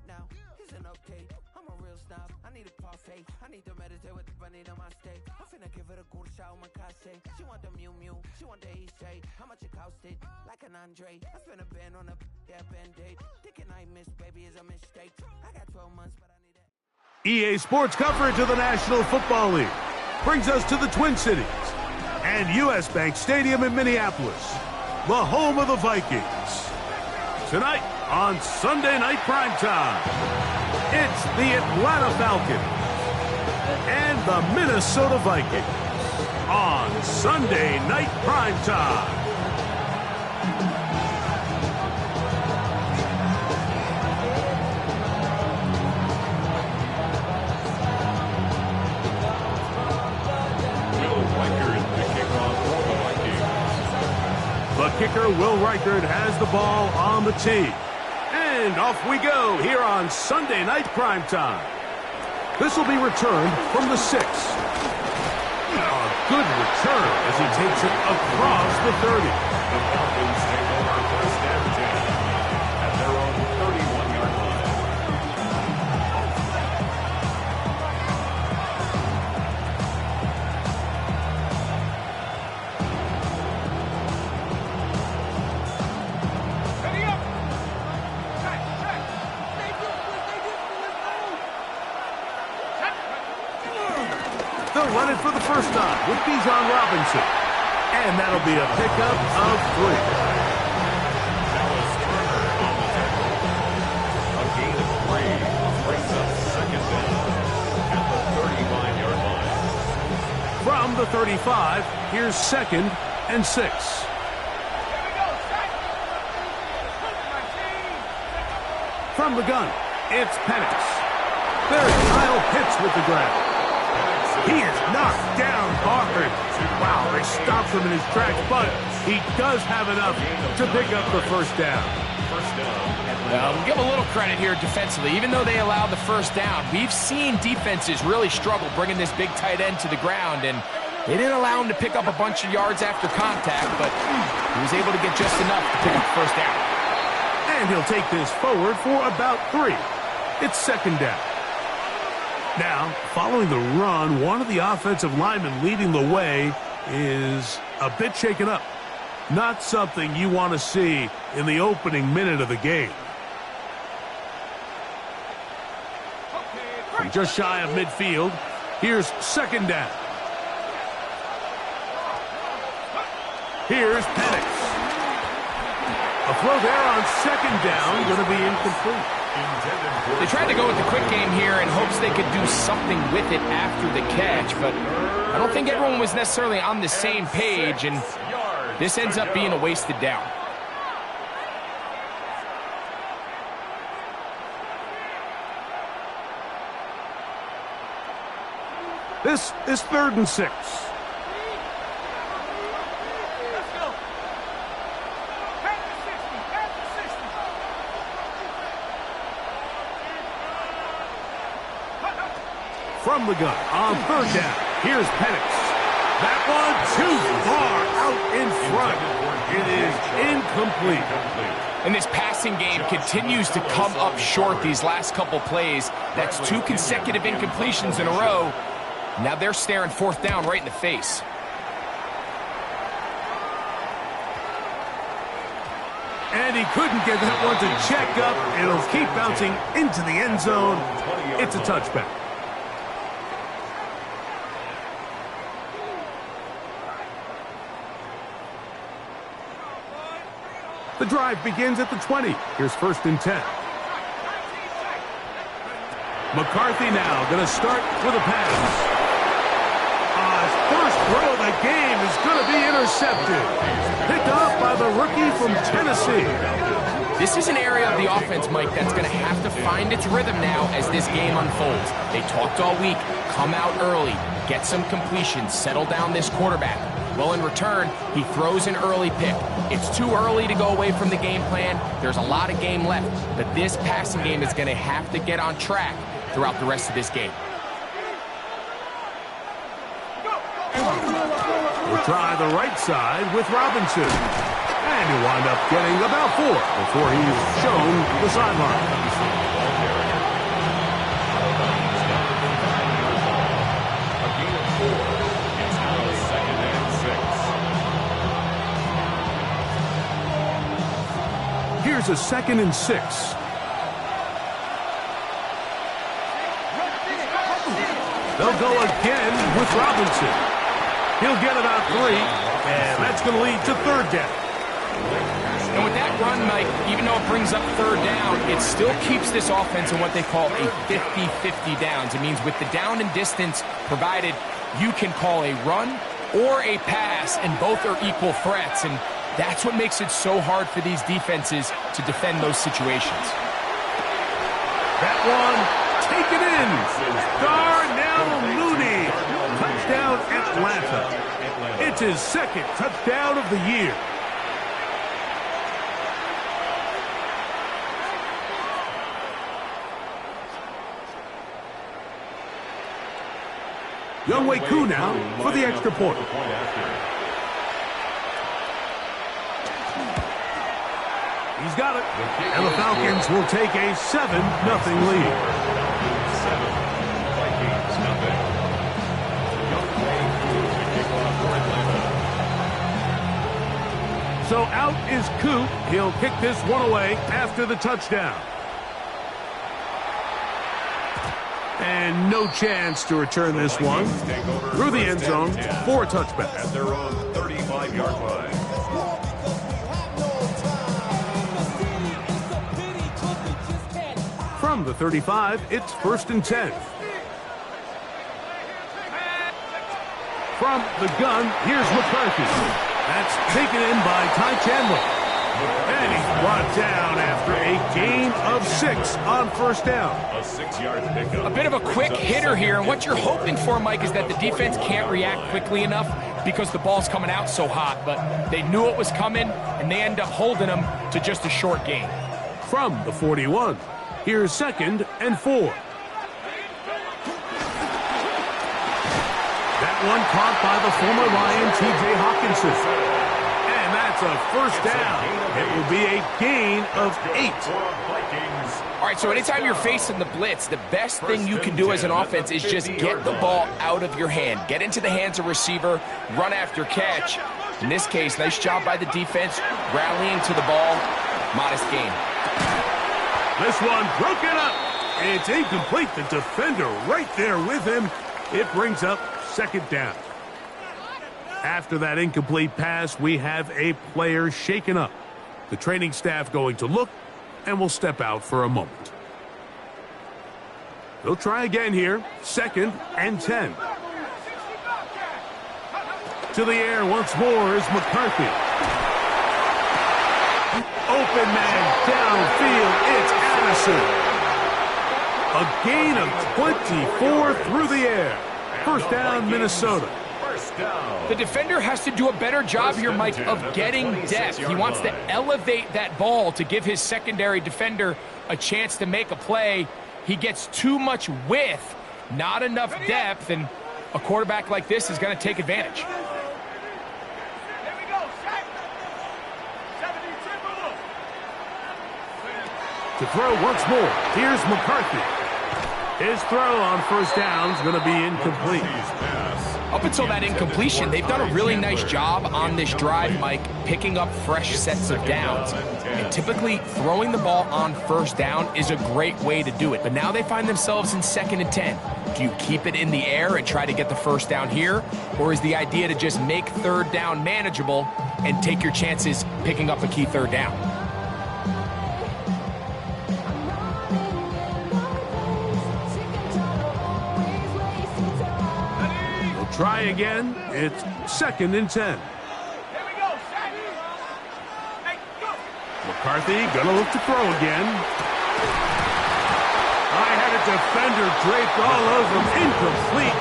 now. It's an update. I'm a real snob. I need a parfait. I need to meditate with the bunny on my steak. I'm finna give her a good shot with my case. She want the Mew Mew. She want the East J. How much it costed? Like an Andre. I spent a band on a band-aid. Thinking I miss, baby, is a mistake. I got 12 months, but I need that. EA Sports coverage of the National Football League brings us to the Twin Cities and U.S. Bank Stadium in Minneapolis, the home of the Vikings. Tonight on Sunday Night Primetime, it's the Atlanta Falcons and the Minnesota Vikings on Sunday Night Primetime. The kicker, Will Reichard, has the ball on the tee. And off we go here on Sunday Night Primetime. This will be returned from the 6. A good return as he takes it across the 30. The Falcons take over first and 10 at their own 31-yard line. They'll run it for the first time with Bijan Robinson. And that'll be a pickup of 3. That was Turner on the tackle. A gain of 3 brings up second down at the 35-yard line. From the 35, here's 2nd and 6. From the gun, it's Penix. There's Kyle Pitts with the grab. He is knocked down hard. Wow, they stopped him in his tracks, but he does have enough to pick up the first down. Well, we'll give a little credit here defensively. Even though they allowed the first down, we've seen defenses really struggle bringing this big tight end to the ground, and they didn't allow him to pick up a bunch of yards after contact, but he was able to get just enough to pick up the first down. And he'll take this forward for about 3. It's second down. Now, following the run, one of the offensive linemen leading the way is a bit shaken up. Not something you want to see in the opening minute of the game. From just shy of midfield, here's second down. Here's Penix. A throw there on second down, going to be incomplete. They tried to go with the quick game here in hopes they could do something with it after the catch, but I don't think everyone was necessarily on the same page, and this ends up being a wasted down. This is 3rd and 6. From the gun on 3rd down. Here's Penix. That one too far out in front. It is incomplete. And this passing game continues to come up short these last couple plays. That's 2 consecutive incompletions in a row. Now they're staring 4th down right in the face. And he couldn't get that one to check up. It'll keep bouncing into the end zone. It's a touchback. The drive begins at the 20. Here's 1st and 10. McCarthy now going to start with a pass. His first throw of the game is going to be intercepted. Picked up by the rookie from Tennessee. This is an area of the offense, Mike, that's going to have to find its rhythm now as this game unfolds. They talked all week. Come out early. Get some completions. Settle down this quarterback. Well, in return, he throws an early pick. It's too early to go away from the game plan. There's a lot of game left, but this passing game is going to have to get on track throughout the rest of this game. We'll try the right side with Robinson. And he'll wind up getting about 4 before he's shown the sideline. Here's a 2nd and 6. They'll go again with Robinson. He'll get about 3, and that's going to lead to 3rd down. And with that run, Mike, even though it brings up 3rd down, it still keeps this offense in what they call a 50-50 downs. It means with the down and distance provided, you can call a run or a pass, and both are equal threats. And that's what makes it so hard for these defenses to defend those situations. That one, taken in. Darnell Mooney. Touchdown, Atlanta. It's his 2nd touchdown of the year. Younghoe Koo now for the extra point. He's got it. And the Falcons will take a 7-0 lead. 7, Vikings, nothing. So out is Koo. He'll kick this one away after the touchdown. And no chance to return this one. Through the end zone for a touchback. At their own 35-yard line. From the 35, it's 1st and 10. From the gun, here's McCarthy. That's taken in by Ty Chandler. And he's brought down after a gain of 6 on 1st down. A 6-yard pickup. A bit of a quick hitter here, and what you're hoping for, Mike, is that the defense can't react quickly enough because the ball's coming out so hot, but they knew it was coming, and they end up holding them to just a short gain. From the 41, here's 2nd and 4. That one caught by the former Lion, T.J. Hawkinson. And that's a 1st down. It will be a gain of 8. All right, so anytime you're facing the blitz, the best thing you can do as an offense is just get the ball out of your hand. Get into the hands of receiver, run after catch. In this case, nice job by the defense, rallying to the ball. Modest gain. This one broken up. It's incomplete. The defender right there with him. It brings up 2nd down. After that incomplete pass, we have a player shaken up. The training staff going to look, and will step out for a moment. They'll try again here. 2nd and 10. To the air once more is McCarthy. Open man downfield. It's Addison. A gain of 24 through the air. 1st down, Minnesota. The defender has to do a better job here, Mike, of getting depth. He wants to elevate that ball to give his secondary defender a chance to make a play. He gets too much width, not enough depth, and a quarterback like this is going to take advantage. To throw once more, here's McCarthy. His throw on 1st down is going to be incomplete. Up until that incompletion, they've done a really nice job on this drive, Mike, picking up fresh sets of downs. And typically, throwing the ball on 1st down is a great way to do it. But now they find themselves in 2nd and 10. Do you keep it in the air and try to get the 1st down here? Or is the idea to just make 3rd down manageable and take your chances picking up a key 3rd down? Try again. It's 2nd and 10. McCarthy gonna look to throw again. I had a defender draped all over him. Incomplete.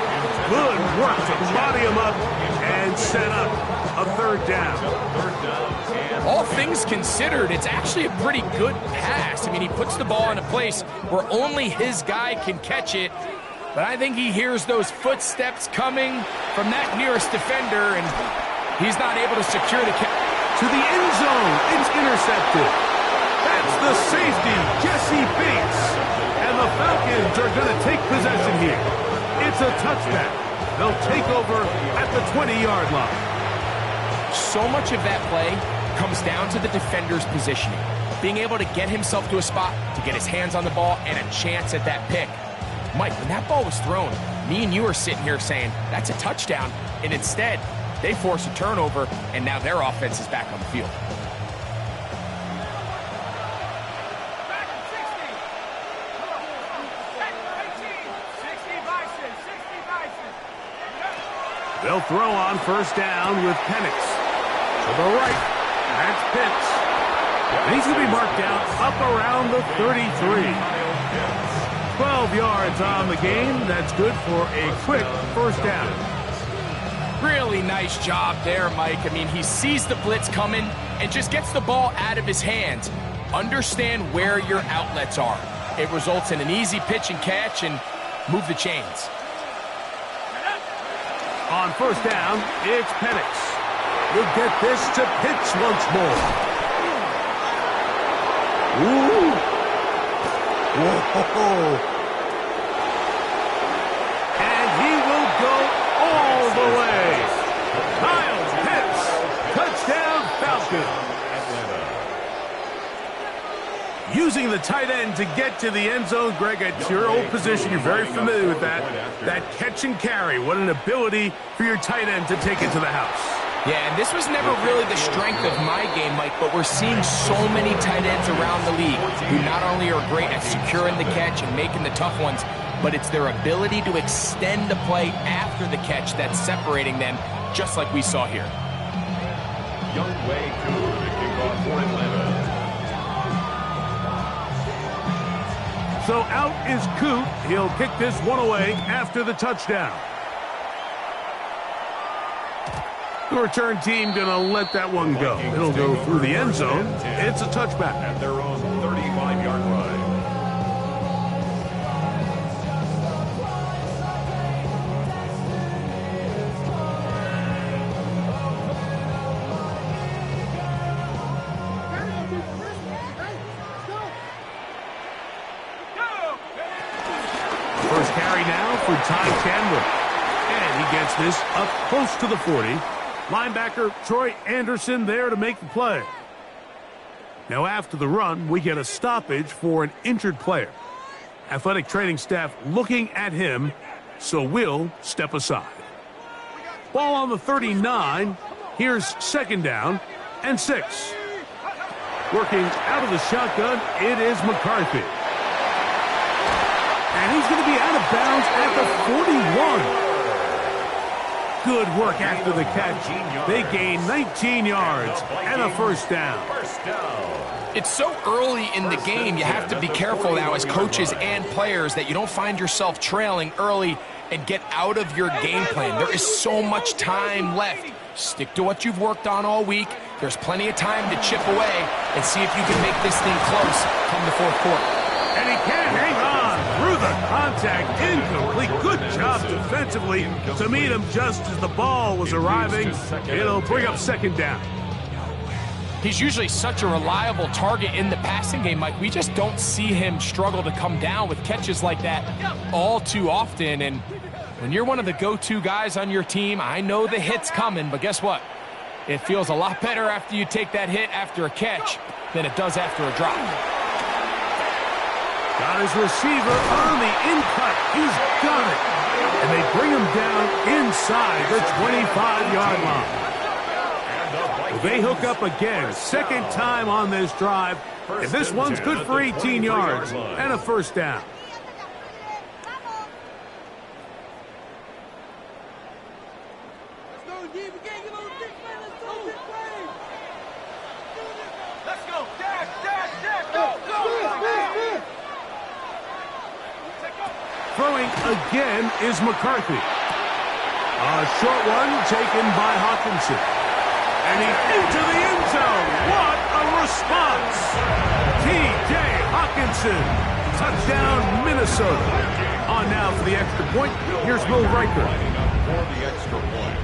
Good work to body him up and set up a 3rd down. All things considered, it's actually a pretty good pass. I mean, he puts the ball in a place where only his guy can catch it. But I think he hears those footsteps coming from that nearest defender, and he's not able to secure the catch. To the end zone, it's intercepted. That's the safety, Jesse Bates. And the Falcons are going to take possession here. It's a touchback. They'll take over at the 20-yard line. So much of that play comes down to the defender's positioning. being able to get himself to a spot to get his hands on the ball and a chance at that pick. Mike, when that ball was thrown, me and you are sitting here saying, that's a touchdown, and instead, they force a turnover, and now their offense is back on the field. They'll throw on first down with Penix. To the right, that's Pitts. And he's going to be marked down up around the 33. 12 yards on the game. That's good for a quick first down. Really nice job there, Mike. I mean, he sees the blitz coming and just gets the ball out of his hands. Understand where your outlets are. It results in an easy pitch and catch and move the chains. On first down, it's Penix. He'll get this to Pitts once more. Ooh. Whoa. And he will go all the way. Kyle Pitts, touchdown Falcons. Using the tight end to get to the end zone, Greg, at your old position, you're very familiar with that. That catch and carry, what an ability for your tight end to take it to the house. Yeah, and this was never really the strength of my game, Mike, but we're seeing so many tight ends around the league who not only are great at securing the catch and making the tough ones, but it's their ability to extend the play after the catch that's separating them, just like we saw here. Young Wei Koo, the kickoff for Atlanta. So out is Coot. He'll kick this one away after the touchdown. The return team going to let that one go. It'll go through the end zone. It's a touchback. At their own 35-yard line. First carry now for Ty Chandler. And he gets this up close to the 40. Linebacker Troy Anderson there to make the play. Now after the run, we get a stoppage for an injured player. Athletic training staff looking at him, so we'll step aside. Ball on the 39. Here's second down and 6. Working out of the shotgun, it is McCarthy. And he's going to be out of bounds at the 41. Good work after the catch. They gain 19 yards and a first down. It's so early in the game, you have to be careful now as coaches and players that you don't find yourself trailing early and get out of your game plan. There is so much time left. Stick to what you've worked on all week. There's plenty of time to chip away and see if you can make this thing close come the fourth quarter. And he can't hang on through the contact. Incomplete. Good job defensively to meet him just as the ball was arriving. It'll bring up second down. He's usually such a reliable target in the passing game, Mike. We just don't see him struggle to come down with catches like that all too often. And when you're one of the go-to guys on your team, I know the hit's coming, but guess what? It feels a lot better after you take that hit after a catch than it does after a drop. Got his receiver on the in-cut. He's got it. And they bring him down inside the 25-yard line. They hook up again. Second time on this drive. And this one's good for 18 yards and a first down. Throwing again is McCarthy. A short one taken by Hawkinson. And he's into the end zone. What a response. T.J. Hawkinson. Touchdown, Minnesota. On now for the extra point. Here's Will Riker. For the extra point.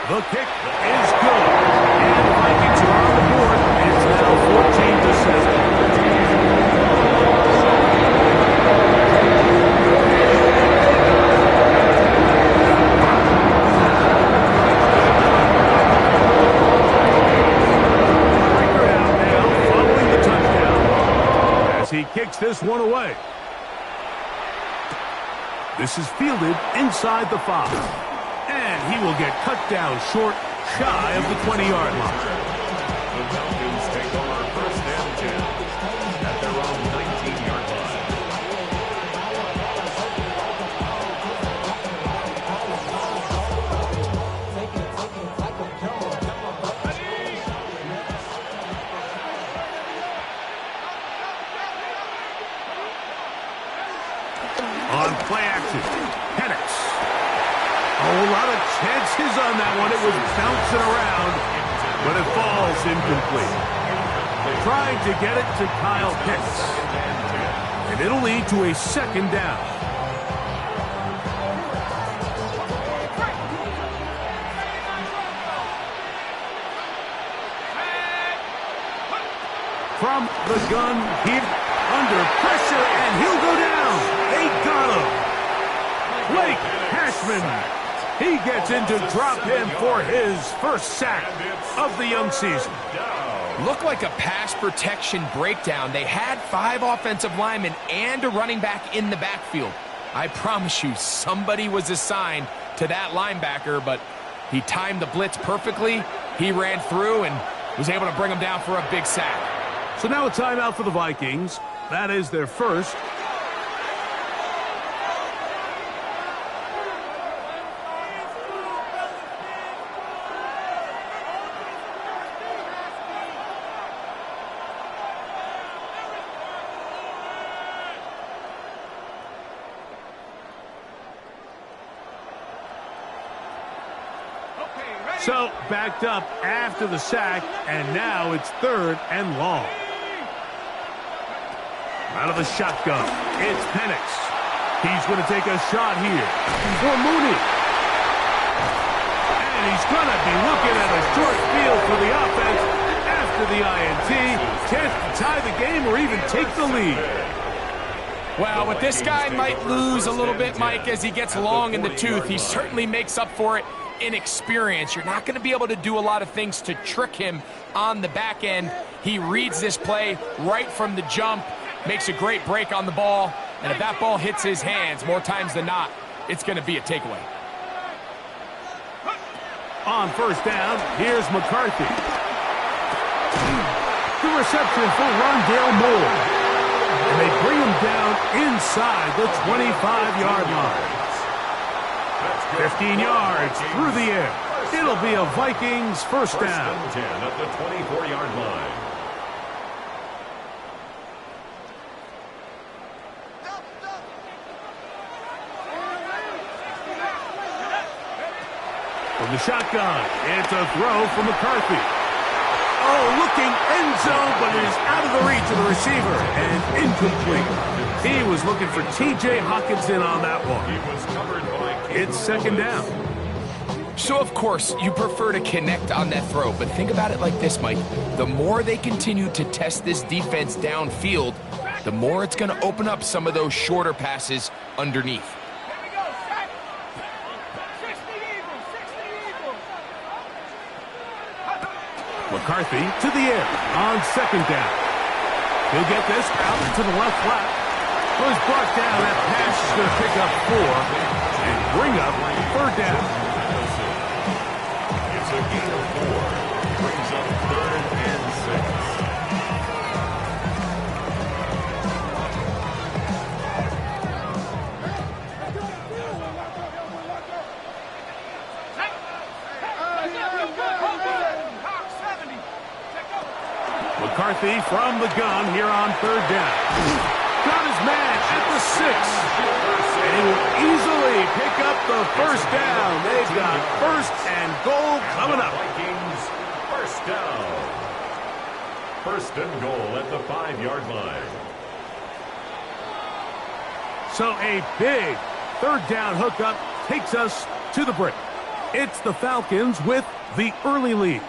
The kick is good. And the Vikings are on the board. It's now 14-7. he kicks this one away. This is fielded inside the 5. And he will get cut down short, shy of the 20-yard line. The Falcons take over first and 10 at their own 19-yard line. On play action, Penix. Oh, a lot of chances on that one. It was bouncing around, but it falls incomplete. Trying to get it to Kyle Pitts. And it'll lead to a second down. From the gun, he's under pressure, and he'll go down. They got him. Blake Cashman. He gets in to drop him for his first sack of the young season. Looked like a pass protection breakdown. They had 5 offensive linemen and a running back in the backfield. I promise you, somebody was assigned to that linebacker, but he timed the blitz perfectly. He ran through and was able to bring him down for a big sack. So now a timeout for the Vikings. That is their first. So backed up after the sack, and now it's 3rd and long. Out of the shotgun, it's Penix. He's going to take a shot here for Mooney. And he's going to be looking at a short field for the offense after the INT. Chance to tie the game or even take the lead. Well, but this guy might lose a little bit, Mike, as he gets long in the tooth. He certainly makes up for it in experience. You're not going to be able to do a lot of things to trick him on the back end. He reads this play right from the jump, makes a great break on the ball, and if that ball hits his hands more times than not, it's going to be a takeaway. On first down, here's McCarthy. The reception for Rondale Moore. And they bring him down inside the 25-yard line. 15 yards through the air. It'll be a Vikings first down. First and 10 at the 24-yard line. From the shotgun, it's a throw from McCarthy. Oh, looking end zone, but it is out of the reach of the receiver and incomplete. He was looking for T.J. Hockenson on that one. He was covered by It's second down. So, of course, you prefer to connect on that throw, but think about it like this, Mike. The more they continue to test this defense downfield, the more it's going to open up some of those shorter passes underneath. McCarthy to the air on second down. He'll get this out to the left flat. Was brought down. That pass is going to pick up 4 and bring up 3rd down. It's a gain of 4. Brings up 3rd and 6. McCarthy from the gun here on 3rd down. Got his man at the 6. And he will easily pick up the first down. They've got 1st and goal coming up. Vikings first down. 1st and goal at the 5-yard line. So a big 3rd down hookup takes us to the break. It's the Falcons with the early lead.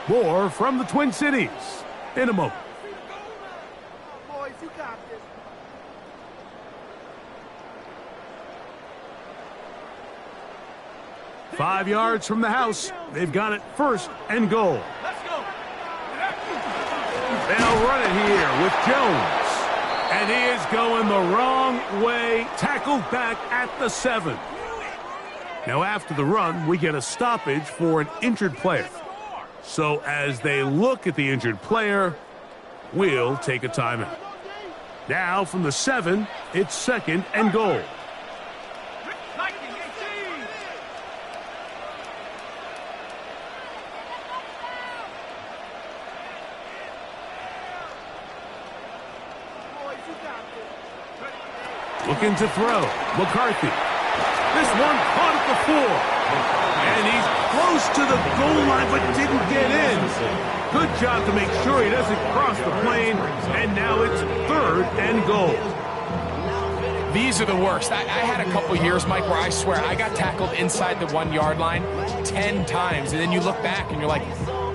More from the Twin Cities in a moment. Boys, you got this. Five yards from the house. They've got it 1st and goal. Let's go. They'll run it here with Jones. And he is going the wrong way, tackled back at the 7. Now after the run, we get a stoppage for an injured player. So as they look at the injured player, we'll take a timeout. Now from the 7, it's 2nd and goal. Looking to throw. McCarthy. This one caught at the 4. And he's close to the goal line but didn't get in. Good job to make sure he doesn't cross the plane. And now it's 3rd and goal. These are the worst. I had a couple years, Mike, where I swear I got tackled inside the 1-yard line 10 times. And then you look back and you're like,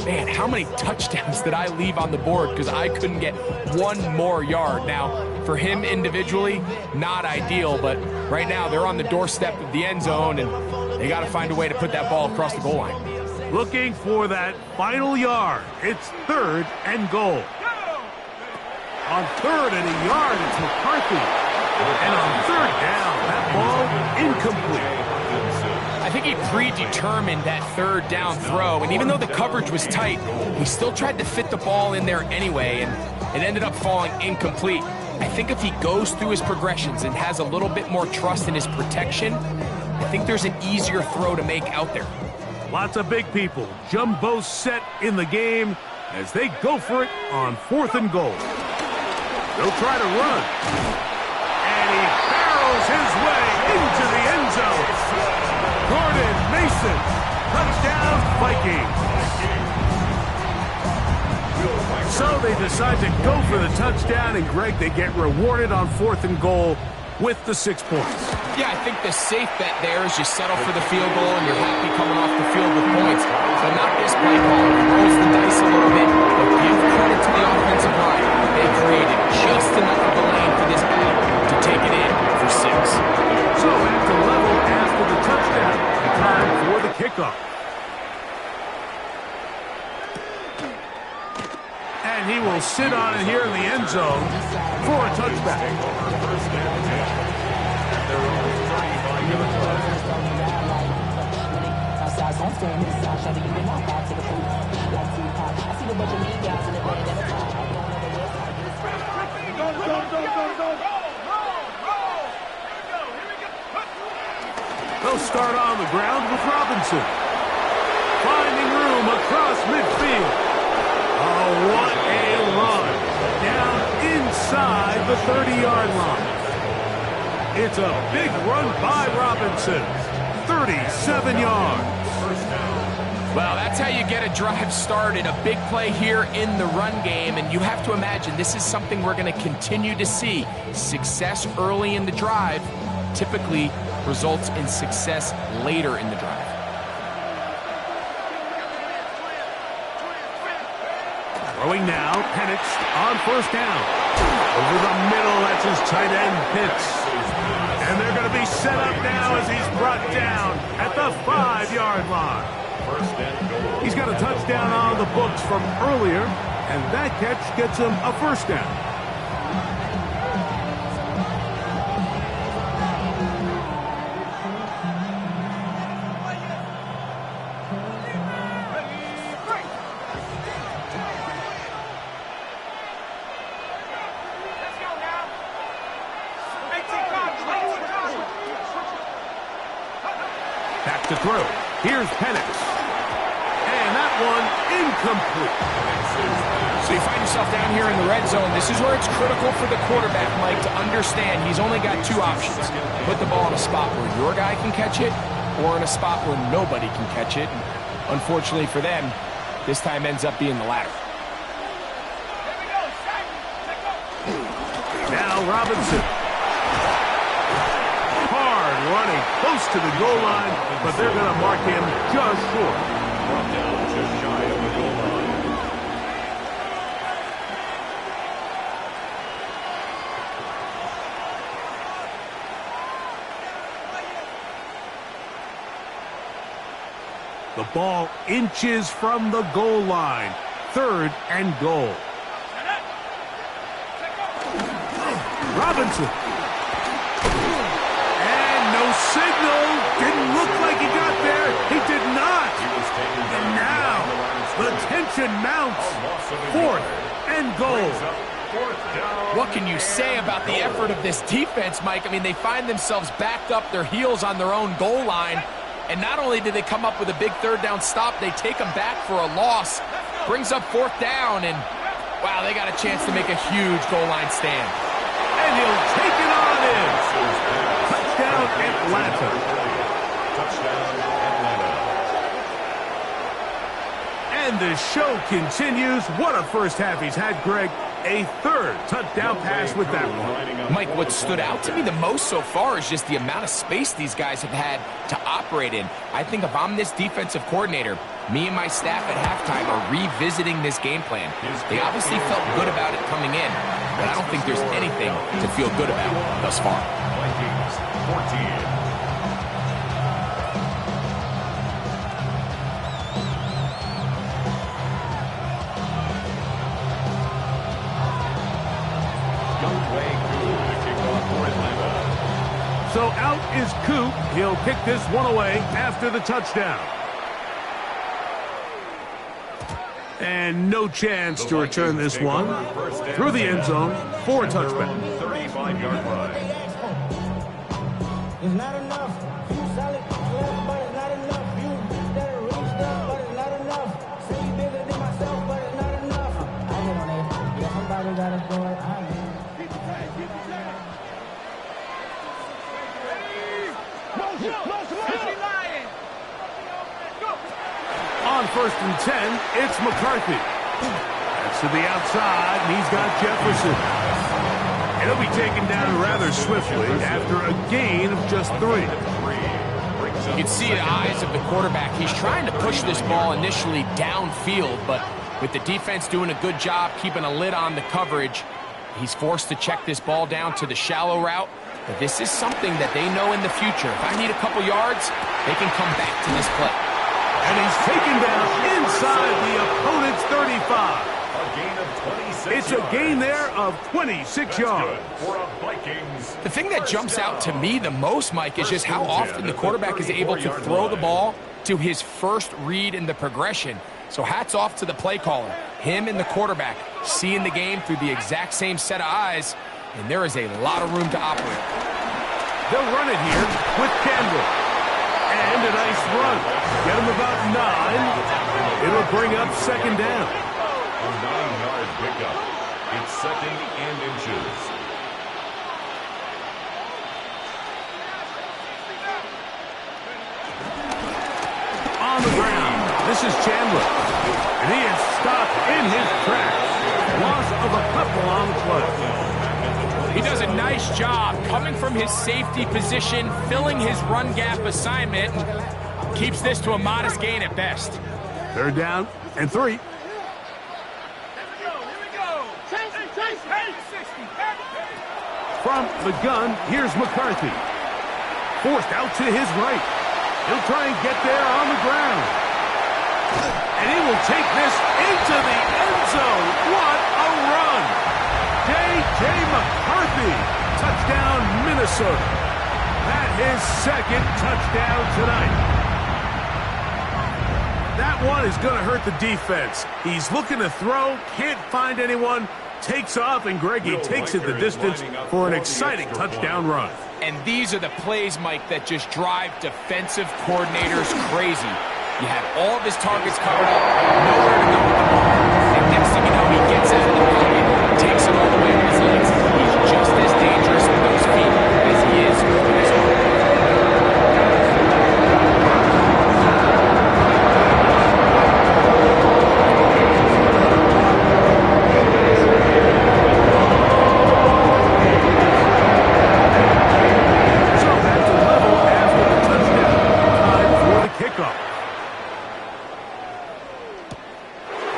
man, how many touchdowns did I leave on the board because I couldn't get one more yard? Now, for him individually, not ideal, but right now they're on the doorstep of the end zone, and they got to find a way to put that ball across the goal line. Looking for that final yard. It's 3rd and goal. On 3rd and a yard, it's McCarthy. And on 3rd down, that ball incomplete. I think he predetermined that 3rd down throw, and even though the coverage was tight, he still tried to fit the ball in there anyway, and it ended up falling incomplete. I think if he goes through his progressions and has a little bit more trust in his protection, I think there's an easier throw to make out there. Lots of big people. Jumbo set in the game as they go for it on 4th and goal. They'll try to run. And he barrels his way into the end zone. Gordon Mason, touchdown Vikings. So they decide to go for the touchdown, and Greg, they get rewarded on 4th and goal with the 6 points. Yeah, I think the safe bet there is you settle for the field goal and you're happy coming off the field with points. But not this play call. He rolls the dice a little bit, but give credit to the offensive line. They created just enough of a lane for this guy to take it in for 6. So at the level after the touchdown, time for the kickoff. And he will sit on it here in the end zone for a touchback. They'll start on the ground with Robinson. Finding room across midfield. Oh, what a run. Down inside the 30-yard line. It's a big run by Robinson. 37 yards. Well, that's how you get a drive started. A big play here in the run game, and you have to imagine this is something we're going to continue to see. Success early in the drive typically results in success later in the drive. Throwing now, Penix on 1st down. Over the middle, that's his tight end, Pitts. And they're going to be set up now as he's brought down at the 5-yard line. He's got a touchdown on the books from earlier, and that catch gets him a 1st down. Back to throw. Here's Penix. And that one incomplete. So you find yourself down here in the red zone. This is where it's critical for the quarterback, Mike, to understand he's only got 2 options. Put the ball in a spot where your guy can catch it, or in a spot where nobody can catch it. And unfortunately for them, this time ends up being the latter. Now Robinson. Hard running close to the goal line, but they're going to mark him just short. Brought down just shy of the goal line. The ball inches from the goal line. 3rd and goal. Robinson. And no signal. Didn't look like he got there. He did not. And now the tension mounts. 4th and goal. What can you say about the effort of this defense, Mike? I mean, they find themselves backed up their heels on their own goal line. And not only did they come up with a big 3rd down stop, they take them back for a loss. Brings up 4th down, and wow, they got a chance to make a huge goal line stand. And he'll take it on in. Touchdown, Atlanta. Touchdown, Atlanta. And the show continues. What a first half he's had, Greg. A 3rd touchdown pass with that one. Mike, what stood out to me the most so far is just the amount of space these guys have had to operate in. I think if I'm this defensive coordinator, me and my staff at halftime are revisiting this game plan. They obviously felt good about it coming in, but I don't think there's anything to feel good about thus far. Vikings 14. So out is Coop. He'll kick this one away after the touchdown. And no chance to return this one. Through the end zone for a touchback. 35-yard line. It's not enough. You solid, clever, but it's not enough. You that are real stuff, but it's not enough. Say you bigger than myself, but it's not enough. I get on it. Yeah, somebody gotta do it. On 1st and 10, it's McCarthy. That's to the outside, and he's got Jefferson. And he'll be taken down rather swiftly after a gain of just 3. You can see the eyes of the quarterback. He's trying to push this ball initially downfield, but with the defense doing a good job keeping a lid on the coverage, he's forced to check this ball down to the shallow route. But this is something that they know in the future. If I need a couple yards, they can come back to this play. And he's taken down inside the opponent's 35. A gain of 26 It's a gain there of 26 yards. For a Vikings. The thing that jumps out to me the most, Mike, is just how often the quarterback is able to throw the ball to his first read in the progression. So hats off to the play caller. Him and the quarterback seeing the game through the exact same set of eyes, and there is a lot of room to operate. They'll run it here with Campbell. And a nice run. Get him about 9. It'll bring up 2nd down. A 9-yard pickup. It's 2nd and inches. On the ground, this is Chandler. And he is stopped in his tracks. Loss of a couple on the play. He does a nice job coming from his safety position, filling his run gap assignment, and keeps this to a modest gain at best. 3rd down and 3. From the gun, here's McCarthy. Forced out to his right. He'll try and get there on the ground. And he will take this into the end zone. What a run! J.J. McCarthy, touchdown Minnesota. That his 2nd touchdown tonight. That one is going to hurt the defense. He's looking to throw, can't find anyone, takes off, and Greggy takes it the distance for an exciting touchdown run. And these are the plays, Mike, that just drive defensive coordinators crazy. You have all of his targets covered up, nowhere to go with the ball. And next thing you know, he gets out of the pocket, takes it all the way with his legs. He's just as dangerous with those feet as he is with his arm. So that's a level after the touchdown. Time for the kickoff.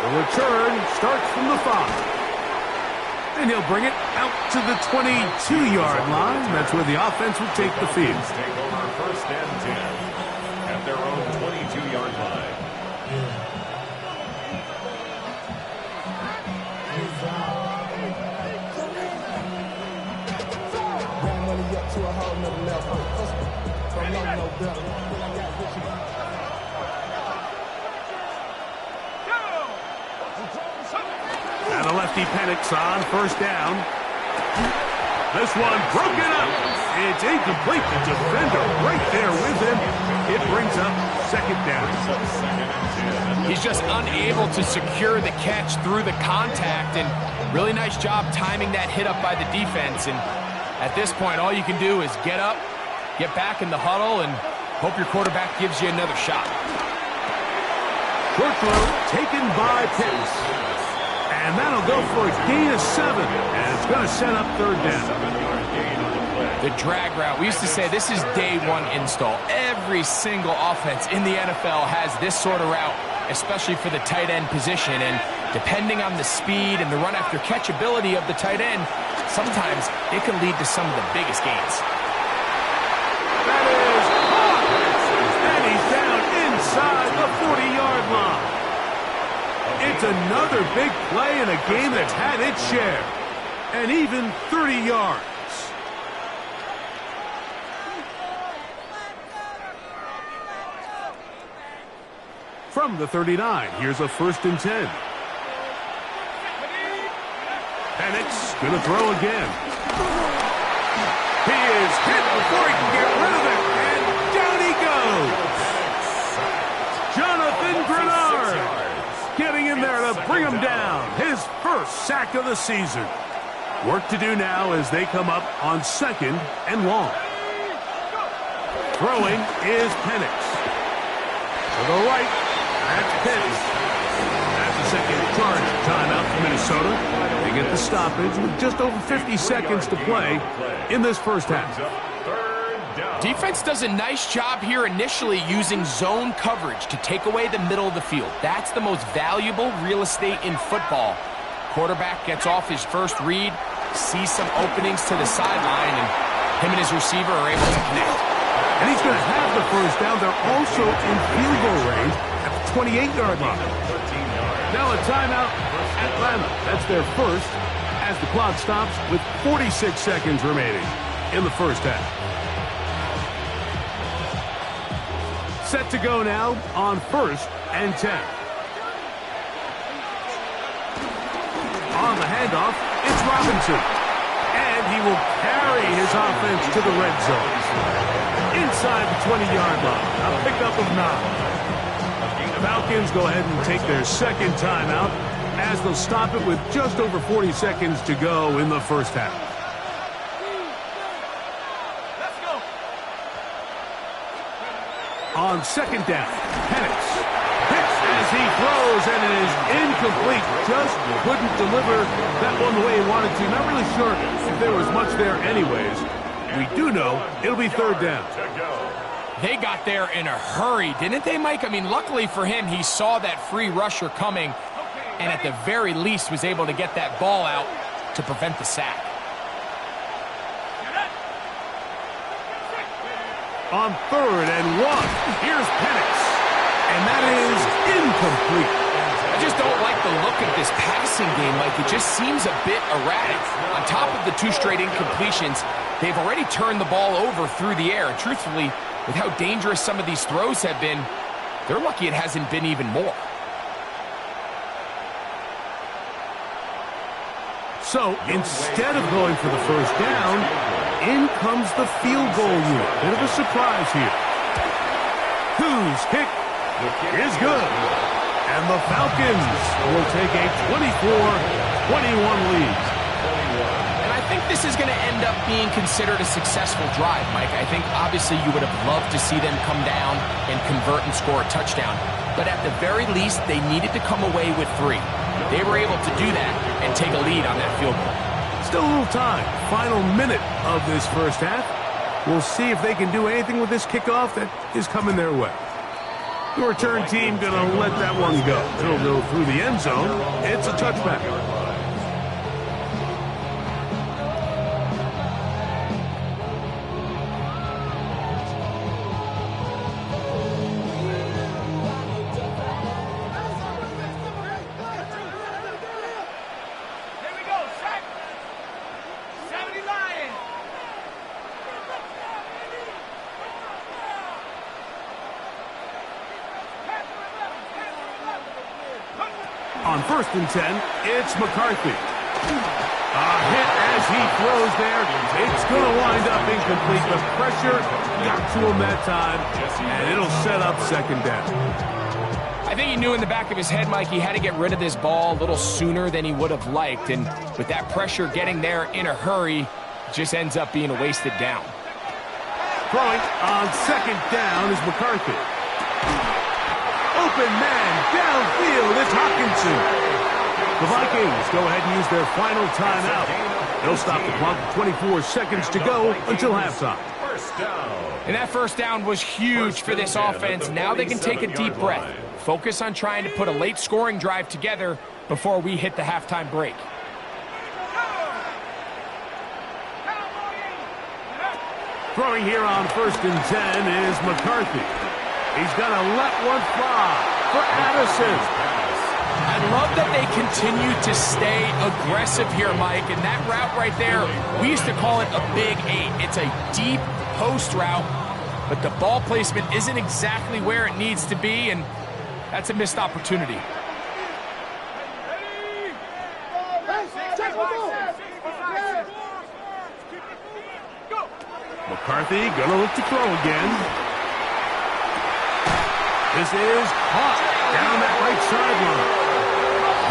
The return starts from the 5. And he'll bring it out to the 22-yard line. That's where the offense will take the field. Take over 1st and 10 at their own 22-yard line. to a whole nother level. Don't know no better. And a lefty Penix on first down. This one broken up. It's incomplete. The defender right there with him. It brings up second down. He's just unable to secure the catch through the contact, and really nice job timing that hit up by the defense. And at this point, all you can do is get up, get back in the huddle, and hope your quarterback gives you another shot. Short throw taken by Pitts. And that'll go for a gain of 7. And it's going to set up third down. The drag route. We used to say this is day one install. Every single offense in the NFL has this sort of route, especially for the tight end position. And depending on the speed and the run after catch ability of the tight end, sometimes it can lead to some of the biggest gains. That is caught. And he's down inside the 40-yard line. It's another big play in a game that's had its share. And even 30 yards. From the 39, here's a 1st and 10. Penix gonna throw again. He is hit before he can get rid of it, and down he goes. Jonathan Grenard getting in there to bring him down. His first sack of the season. Work to do now as they come up on 2nd and long. Throwing is Penix. To the right. That's Pitts. That's the second charge timeout for Minnesota. They get the stoppage with just over 50 seconds to play in this first half. Defense does a nice job here initially using zone coverage to take away the middle of the field. That's the most valuable real estate in football. Quarterback gets off his first read, sees some openings to the sideline, and him and his receiver are able to connect. And he's going to have the first down. They're also in field goal range at the 28-yard line. Now a timeout, Atlanta. That's their first as the clock stops with 46 seconds remaining in the first half. Set to go now on 1st and 10. On the handoff, it's Robinson. And he will carry his offense to the red zone. Inside the 20-yard line. A pickup of 9. Falcons go ahead and take their second timeout as they'll stop it with just over 40 seconds to go in the first half. Let's go. On 2nd down, Penix hits as he throws, and it is incomplete. Just couldn't deliver that one the way he wanted to. Not really sure if there was much there anyways. We do know it'll be 3rd down. They got there in a hurry, didn't they, Mike? I mean, luckily for him, he saw that free rusher coming and at the very least was able to get that ball out to prevent the sack. On 3rd and 1, here's Penix. And that is incomplete. I just don't like the look of this passing game. Like, it just seems a bit erratic. On top of the 2 straight incompletions, they've already turned the ball over through the air. And truthfully, with how dangerous some of these throws have been, they're lucky it hasn't been even more. So instead of going for the first down, in comes the field goal unit. Bit of a surprise here. Whose kick is good. And the Falcons will take a 24-21 lead. And I think this is going to end up being considered a successful drive, Mike. I think obviously you would have loved to see them come down and convert and score a touchdown. But at the very least, they needed to come away with 3. They were able to do that and take a lead on that field goal. Still a little time. Final minute of this first half. We'll see if they can do anything with this kickoff that is coming their way. The return team going to let that one go. It'll go through the end zone. It's a touchback. on 1st and 10, it's McCarthy. A hit as he throws there. It's going to wind up incomplete. The pressure got to him that time, and it'll set up 2nd down. I think he knew in the back of his head, Mike, he had to get rid of this ball a little sooner than he would have liked. And with that pressure getting there in a hurry, it just ends up being a wasted down. Throwing on 2nd down is McCarthy. Open man downfield. It's Hawkinson. The Vikings go ahead and use their final timeout. They'll stop the clock with 24 seconds to go until halftime. And that 1st down was huge for this offense. Now they can take a deep breath. Focus on trying to put a late scoring drive together before we hit the halftime break. Throwing here on 1st and 10 is McCarthy. He's going to let one fly for Addison. I love that they continue to stay aggressive here, Mike. And that route right there, we used to call it a Big 8. It's a deep post route, but the ball placement isn't exactly where it needs to be, and that's a missed opportunity. McCarthy gonna look to throw again. This is caught down that right sideline.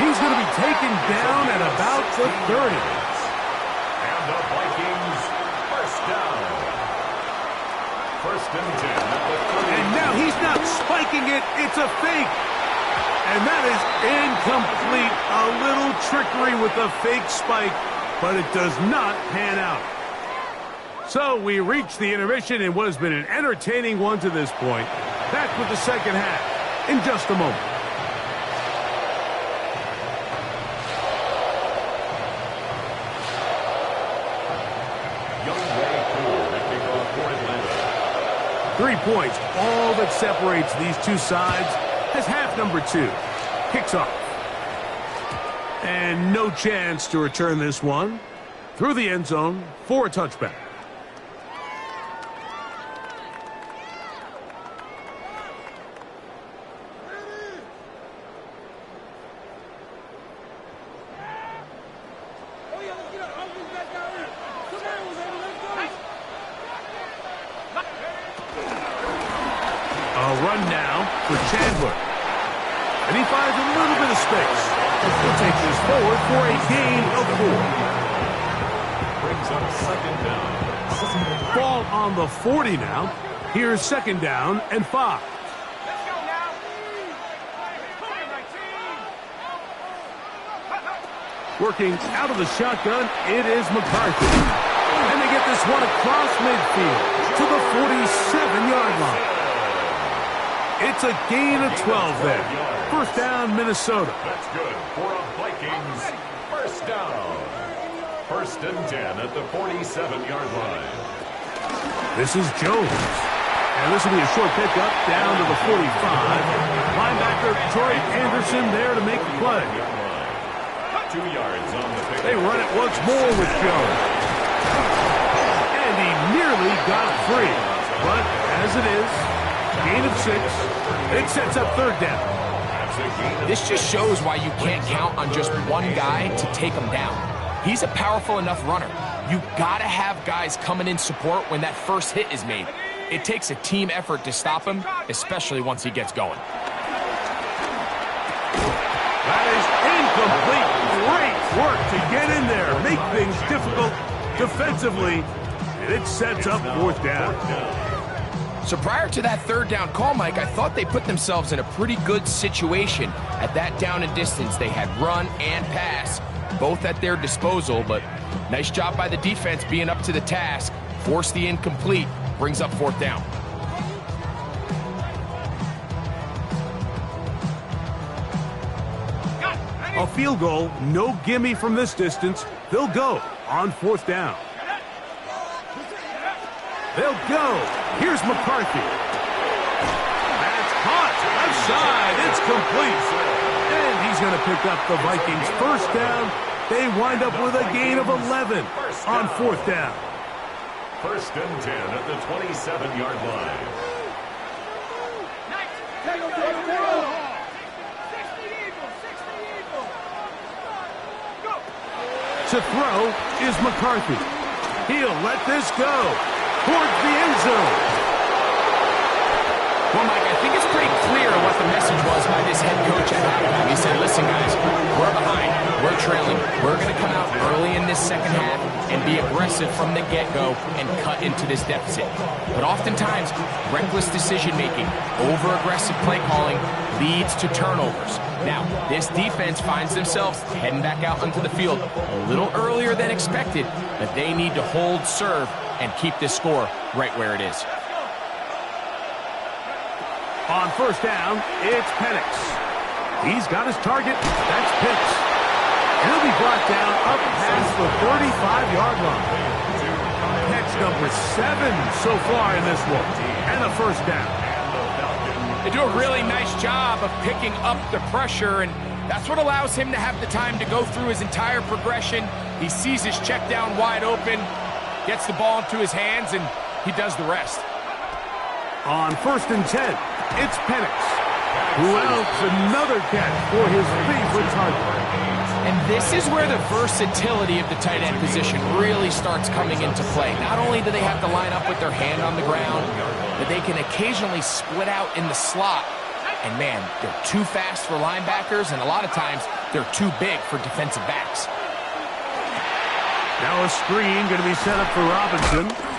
He's going to be taken down at about the 30. And the Vikings 1st down. 1st and 10 at the 30. And now he's not spiking it. It's a fake. And that is incomplete. A little trickery with a fake spike, but it does not pan out. So we reach the intermission in what has been an entertaining one to this point. Back with the 2nd half in just a moment. Young Ray Cole, the kickoff for Atlanta. 3 points, all that separates these two sides, as half number 2 kicks off. And no chance to return this one through the end zone for a touchback. Run now for Chandler. And he finds a little bit of space. He'll take this forward for a gain of 4. Brings up 2nd down. Ball on the 40 now. Here's 2nd down and 5. Working out of the shotgun, it is McCarthy. And they get this one across midfield to the 47-yard line. It's a gain of 12 there. 1st down, Minnesota. That's good for a Vikings 1st down. 1st and 10 at the 47-yard line. This is Jones. And this will be a short pickup down to the 45. Linebacker Troy Anderson there to make the play. 2 yards on the pickup. They run it once more with Jones. And he nearly got free. But as it is, gain of 6. It sets up 3rd down. This just shows why you can't count on just one guy to take him down. He's a powerful enough runner. You gotta have guys coming in support when that first hit is made. It takes a team effort to stop him, especially once he gets going. That is incomplete. Great work to get in there, make things difficult defensively, and it sets up 4th down. So prior to that 3rd down call, Mike, I thought they put themselves in a pretty good situation. At that down and distance, they had run and pass, both at their disposal, but nice job by the defense being up to the task. Force the incomplete, brings up 4th down. A field goal, no gimme from this distance. They'll go on 4th down. They'll go. Here's McCarthy. That's caught. Left side. It's complete. And he's going to pick up the Vikings' 1st down. They wind up with a gain of 11 on 4th down. 1st and 10 at the 27-yard line. To throw is McCarthy. He'll let this go towards the end zone. Well, Mike, I think it's pretty clear what the message was by this head coach at halftime. He said, listen, guys, we're behind. We're trailing. We're going to come out early in this second half and be aggressive from the get-go and cut into this deficit. But oftentimes, reckless decision-making, over-aggressive play calling leads to turnovers. Now, this defense finds themselves heading back out onto the field a little earlier than expected, but they need to hold serve and keep this score right where it is. On first down, it's Penix. He's got his target. That's Pitts. He'll be brought down up past the 35-yard line. Catch number 7 so far in this one. And a first down. They do a really nice job of picking up the pressure, and that's what allows him to have the time to go through his entire progression. He sees his check down wide open, gets the ball into his hands, and he does the rest. On first and 10, it's Penix. Who else? Another catch for his favorite target. And this is where the versatility of the tight end position really starts coming into play. Not only do they have to line up with their hand on the ground, but they can occasionally split out in the slot. And man, they're too fast for linebackers, and a lot of times they're too big for defensive backs. Now a screen going to be set up for Robinson.